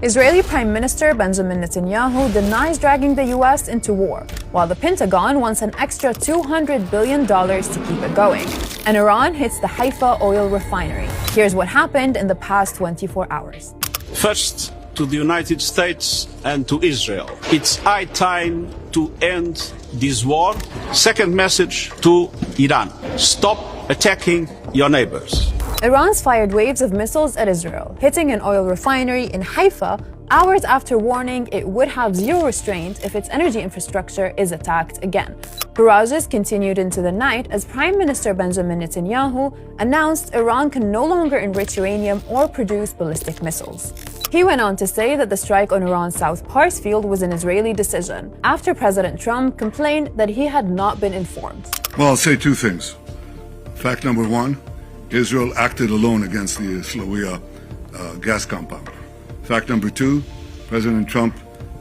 Israeli Prime Minister Benjamin Netanyahu denies dragging the U.S. into war, while the Pentagon wants an extra $200 billion to keep it going. And Iran hits the Haifa oil refinery. Here's what happened in the past 24 hours. First, to the United States and to Israel. It's high time to end this war. Second message to Iran. Stop attacking your neighbors. Iran's fired waves of missiles at Israel, hitting an oil refinery in Haifa hours after warning it would have zero restraint if its energy infrastructure is attacked again. Barrages continued into the night as Prime Minister Benjamin Netanyahu announced Iran can no longer enrich uranium or produce ballistic missiles. He went on to say that the strike on Iran's South Pars field was an Israeli decision, after President Trump complained that he had not been informed. Well, I'll say two things. Fact number one, Israel acted alone against the Slawiya gas compound. Fact number two, President Trump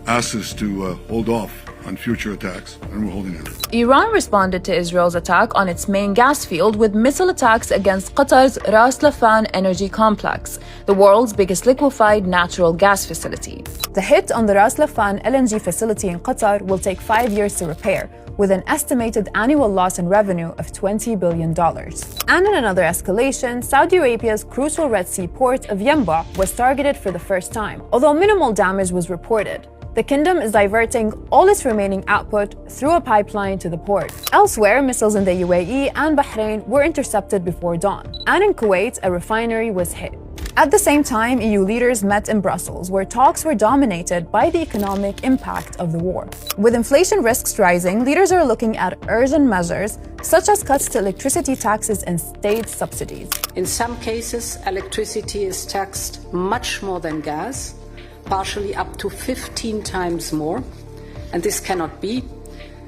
asked us to hold off on future attacks, and we're holding it. Iran responded to Israel's attack on its main gas field with missile attacks against Qatar's Ras Laffan energy complex, the world's biggest liquefied natural gas facility. The hit on the Ras Laffan LNG facility in Qatar will take 5 years to repair, with an estimated annual loss in revenue of $20 billion. And in another escalation, Saudi Arabia's crucial Red Sea port of Yanbu was targeted for the first time, although minimal damage was reported. The kingdom is diverting all its remaining output through a pipeline to the port. Elsewhere, missiles in the UAE and Bahrain were intercepted before dawn. And in Kuwait, a refinery was hit. At the same time, EU leaders met in Brussels, where talks were dominated by the economic impact of the war. With inflation risks rising, leaders are looking at urgent measures, such as cuts to electricity taxes and state subsidies. In some cases, electricity is taxed much more than gas, partially up to 15 times more, and this cannot be.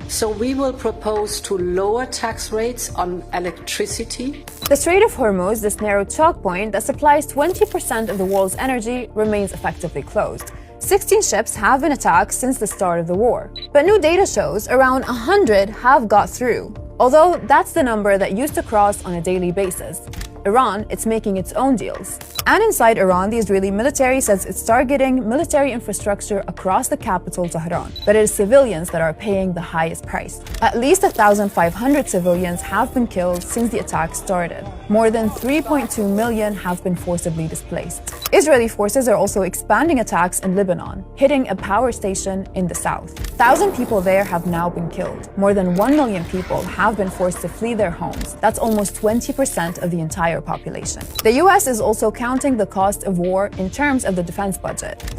So we will propose to lower tax rates on electricity. The Strait of Hormuz, this narrow choke point that supplies 20% of the world's energy, remains effectively closed. 16 ships have been attacked since the start of the war, but new data shows around 100 have got through, although that's the number that used to cross on a daily basis. Iran, it's making its own deals. And inside Iran, the Israeli military says it's targeting military infrastructure across the capital, Tehran. But it is civilians that are paying the highest price. At least 1,500 civilians have been killed since the attack started. More than 3.2 million have been forcibly displaced. Israeli forces are also expanding attacks in Lebanon, hitting a power station in the south. 1,000 people there have now been killed. More than 1 million people have been forced to flee their homes. That's almost 20% of the entire population. The US is also counting the cost of war in terms of the defense budget. The